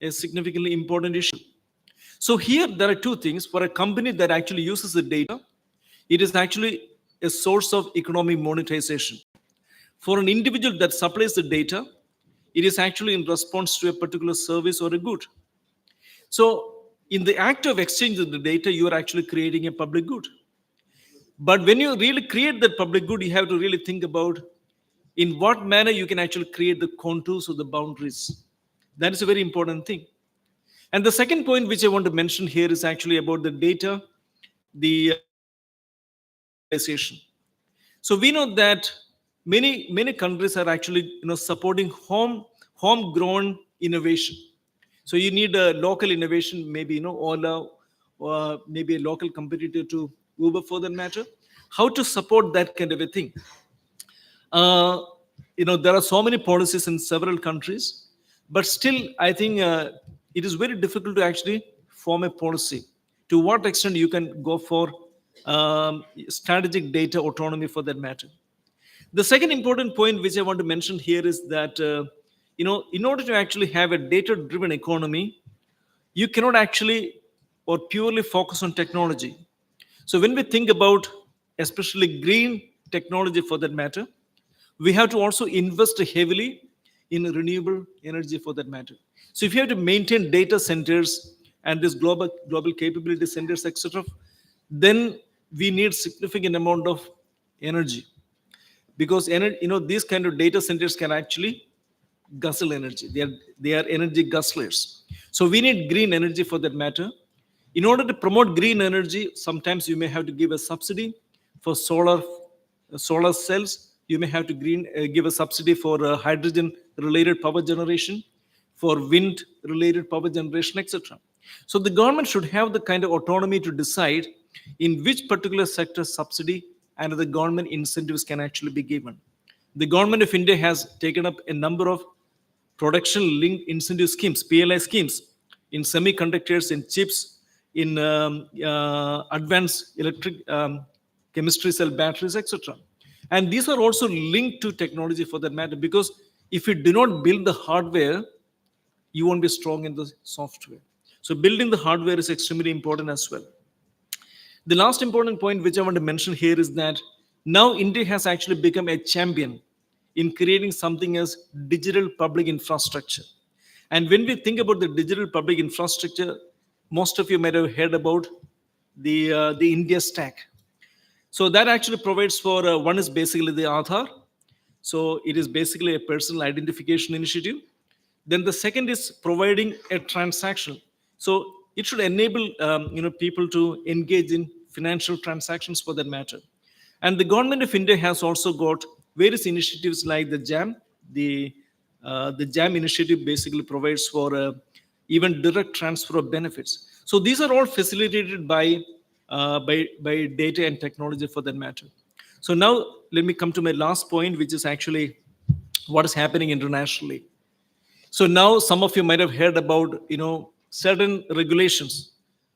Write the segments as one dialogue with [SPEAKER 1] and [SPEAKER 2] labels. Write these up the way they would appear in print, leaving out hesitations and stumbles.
[SPEAKER 1] a significantly important issue. So here there are two things. For a company that actually uses the data, it is actually a source of economic monetization. For an individual that supplies the data, it is actually in response to a particular service or a good. So in the act of exchanging the data, you are actually creating a public good. But when you really create that public good, you have to really think about in what manner you can actually create the contours or the boundaries. That is a very important thing. And the second point which I want to mention here is actually about the data, the decentralization. So we know that many countries are actually supporting homegrown innovation. So you need a local innovation, maybe Ola, or maybe a local competitor to Uber for that matter. How to support that kind of a thing? Uh, there are so many policies in several countries, but still, I think it is very difficult to actually form a policy. To what extent you can go for strategic data autonomy for that matter? The second important point which I want to mention here is that in order to actually have a data-driven economy, you cannot actually or purely focus on technology. So when we think about especially green technology for that matter, we have to also invest heavily in renewable energy for that matter. So if you have to maintain data centers and this global capability centers, etc., then we need significant amount of energy, because these kind of data centers can actually guzzle energy. They are energy guzzlers. So we need green energy for that matter. In order to promote green energy, sometimes you may have to give a subsidy for solar cells. You may have to give a subsidy for hydrogen related power generation, for wind related power generation, etc. So the government should have the kind of autonomy to decide in which particular sector subsidy and the government incentives can actually be given. The government of India has taken up a number of production linked incentive schemes, PLI schemes, in semiconductors, in chips, in advanced electric chemistry cell batteries, etc. And these are also linked to technology for that matter, because if you do not build the hardware, you won't be strong in the software. So building the hardware is extremely important as well. The last important point which I want to mention here is that now India has actually become a champion in creating something as digital public infrastructure. And when we think about the digital public infrastructure, most of you might have heard about the India Stack. So that actually provides for one is basically the Aadhaar. So it is basically a personal identification initiative. Then the second is providing a transaction. So it should enable people to engage in financial transactions for that matter. And the government of India has also got various initiatives like the JAM. The JAM initiative basically provides for even direct transfer of benefits. So these are all facilitated by data and technology for that matter. So now let me come to my last point, which is actually what is happening internationally. So now some of you might have heard about certain regulations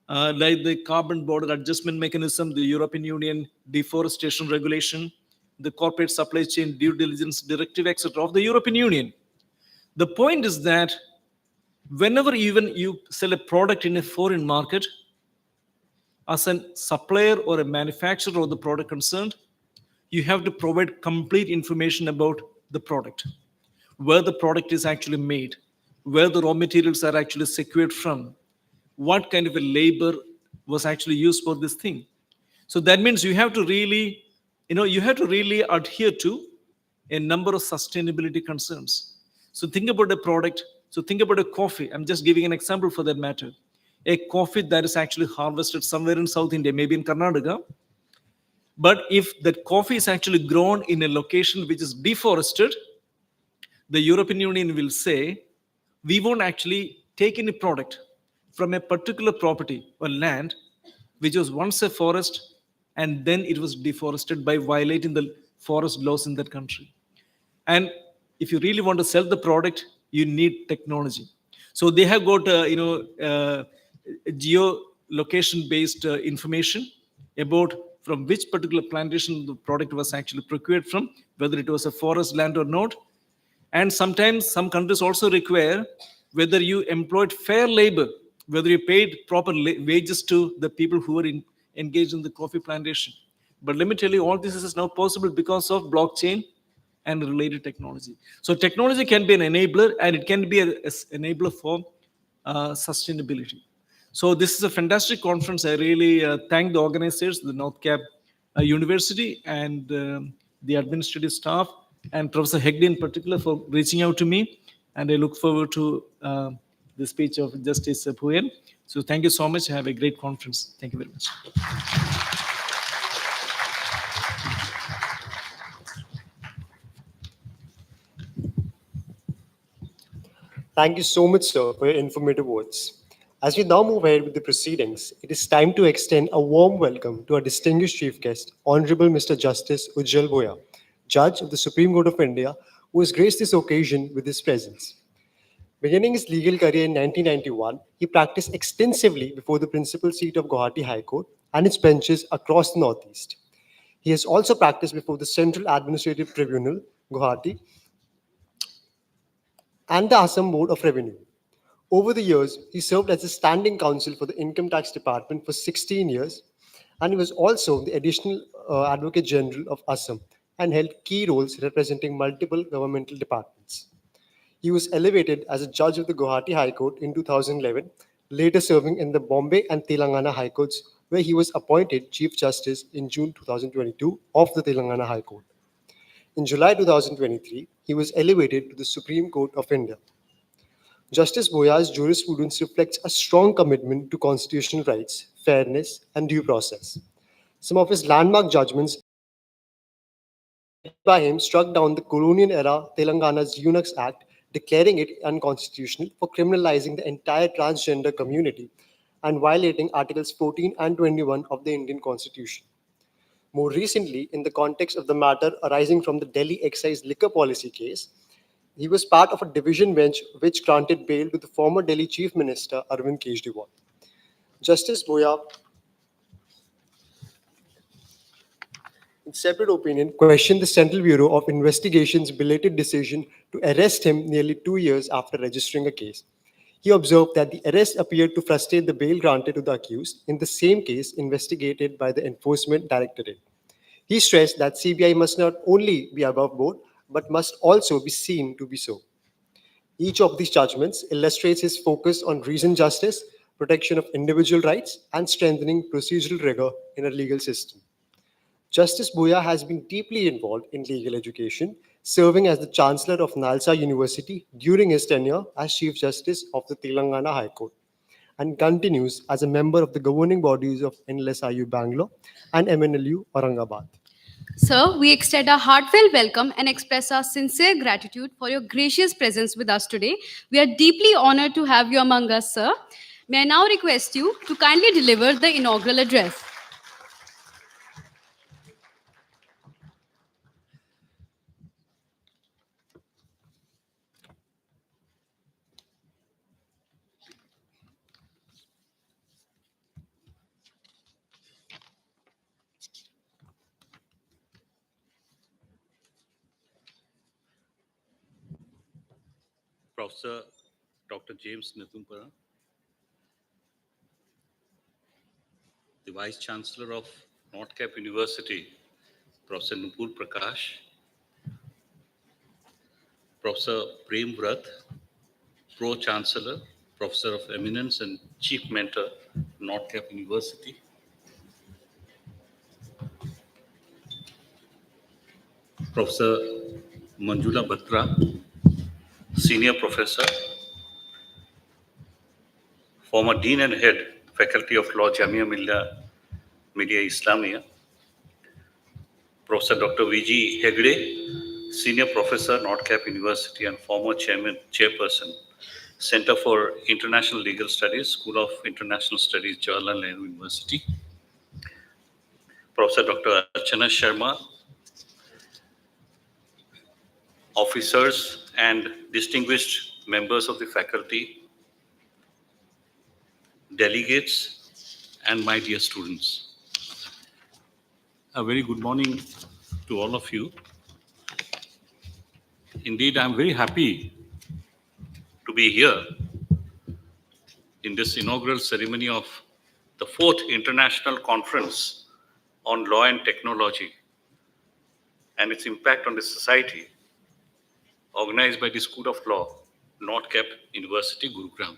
[SPEAKER 1] like the Carbon Border Adjustment Mechanism, the European Union Deforestation Regulation, the Corporate Supply Chain Due Diligence Directive, etc. of the European Union. The point is that whenever even you sell a product in a foreign market, as a supplier or a manufacturer of the product concerned, you have to provide complete information about the product, where the product is actually made, where the raw materials are actually secured from, what kind of a labor was actually used for this thing. So that means you have to really, adhere to a number of sustainability concerns. So think about a product. So think about a coffee. I'm just giving an example for that matter. A coffee that is actually harvested somewhere in South India, maybe in Karnataka. But if that coffee is actually grown in a location which is deforested, the European Union will say, we won't actually take any product from a particular property or land which was once a forest and then it was deforested by violating the forest laws in that country. And if you really want to sell the product, you need technology. So they have got geolocation based information about from which particular plantation the product was actually procured from, whether it was a forest land or not. And sometimes some countries also require whether you employed fair labor, whether you paid proper wages to the people who were engaged in the coffee plantation. But let me tell you, all this is now possible because of blockchain and related technology. So technology can be an enabler, and it can be an enabler for sustainability. So this is a fantastic conference. I really thank the organizers, the North Cap University, and the administrative staff, and Professor Hegde in particular for reaching out to me. And I look forward to the speech of Justice Bhuyan. So thank you so much. Have a great conference. Thank you very much.
[SPEAKER 2] Thank you so much, sir, for your informative words. As we now move ahead with the proceedings, it is time to extend a warm welcome to our distinguished chief guest, Honorable Mr. Justice Ujjwal Bhoya, Judge of the Supreme Court of India, who has graced this occasion with his presence. Beginning his legal career in 1991, he practiced extensively before the principal seat of Guwahati High Court and its benches across the Northeast. He has also practiced before the Central Administrative Tribunal, Guwahati, and the Assam Board of Revenue. Over the years, he served as a standing counsel for the Income Tax Department for 16 years, and he was also the additional Advocate General of Assam and held key roles representing multiple governmental departments. He was elevated as a judge of the Guwahati High Court in 2011, later serving in the Bombay and Telangana High Courts, where he was appointed Chief Justice in June 2022 of the Telangana High Court. In July 2023, he was elevated to the Supreme Court of India. Justice Bhoya's jurisprudence reflects a strong commitment to constitutional rights, fairness, and due process. Some of his landmark judgments by him struck down the colonial era Telangana's Eunuchs Act, declaring it unconstitutional for criminalizing the entire transgender community and violating Articles 14 and 21 of the Indian Constitution. More recently, in the context of the matter arising from the Delhi excise liquor policy case, he was part of a division bench which granted bail to the former Delhi Chief Minister Arvind Kejriwal. Justice Bhoya, in separate opinion, questioned the Central Bureau of Investigation's belated decision to arrest him nearly 2 years after registering a case. He observed that the arrest appeared to frustrate the bail granted to the accused in the same case investigated by the Enforcement Directorate. He stressed that CBI must not only be above board, but must also be seen to be so. Each of these judgments illustrates his focus on reasoned justice, protection of individual rights, and strengthening procedural rigor in a legal system. Justice Bhoya has been deeply involved in legal education, serving as the Chancellor of Nalsa University during his tenure as Chief Justice of the Telangana High Court, and continues as a member of the governing bodies of NLSIU Bangalore and MNLU Aurangabad.
[SPEAKER 3] Sir, we extend our heartfelt welcome and express our sincere gratitude for your gracious presence with us today. We are deeply honored to have you among us, sir. May I now request you to kindly deliver the inaugural address.
[SPEAKER 4] Professor Dr. James Nithumpara, the Vice Chancellor of North Cap University, Professor Nupur Prakash, Professor Prem Vrat, Pro Chancellor, Professor of Eminence and Chief Mentor, North Cap University, Professor Manjula Batra, Senior Professor, former Dean and Head, Faculty of Law, Jamia Millia Islamia, Professor Dr. V.G. Hegde, Senior Professor, North Cap University and former Chairperson, Center for International Legal Studies, School of International Studies, Jawaharlal Nehru University, Professor Dr. Archana Sharma, officers and distinguished members of the faculty, delegates, and my dear students. A very good morning to all of you. Indeed, I'm very happy to be here in this inaugural ceremony of the 4th International Conference on Law and Technology and its impact on the society, organized by the School of Law, North Cap University, Gurugram.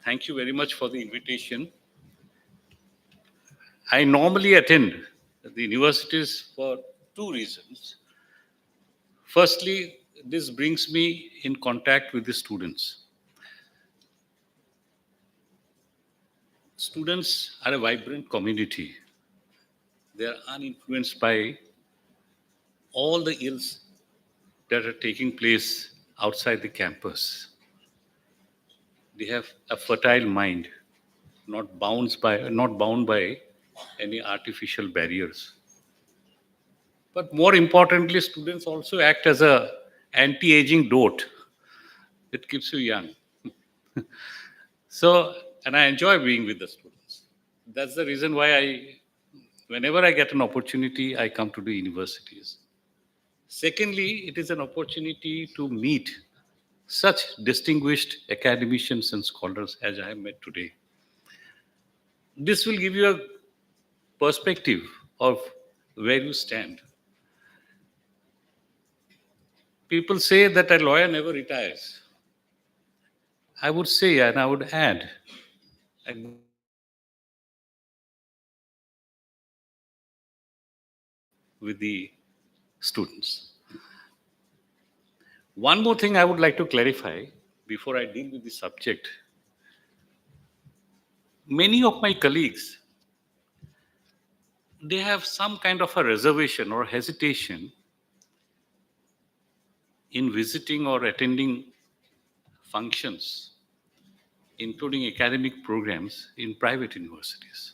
[SPEAKER 4] Thank you very much for the invitation. I normally attend the universities for two reasons. Firstly, this brings me in contact with the students. Students are a vibrant community. They are uninfluenced by all the ills that are taking place outside the campus. They have a fertile mind, not bound by any artificial barriers. But more importantly, students also act as a anti-aging dote. It keeps you young. So, and I enjoy being with the students. That's the reason why whenever I get an opportunity, I come to the universities. Secondly, it is an opportunity to meet such distinguished academicians and scholars as I have met today. This will give you a perspective of where you stand. People say that a lawyer never retires. I would say, and I would add, with the students. One more thing I would like to clarify before I deal with the subject. Many of my colleagues, they have some kind of a reservation or hesitation in visiting or attending functions, including academic programs in private universities.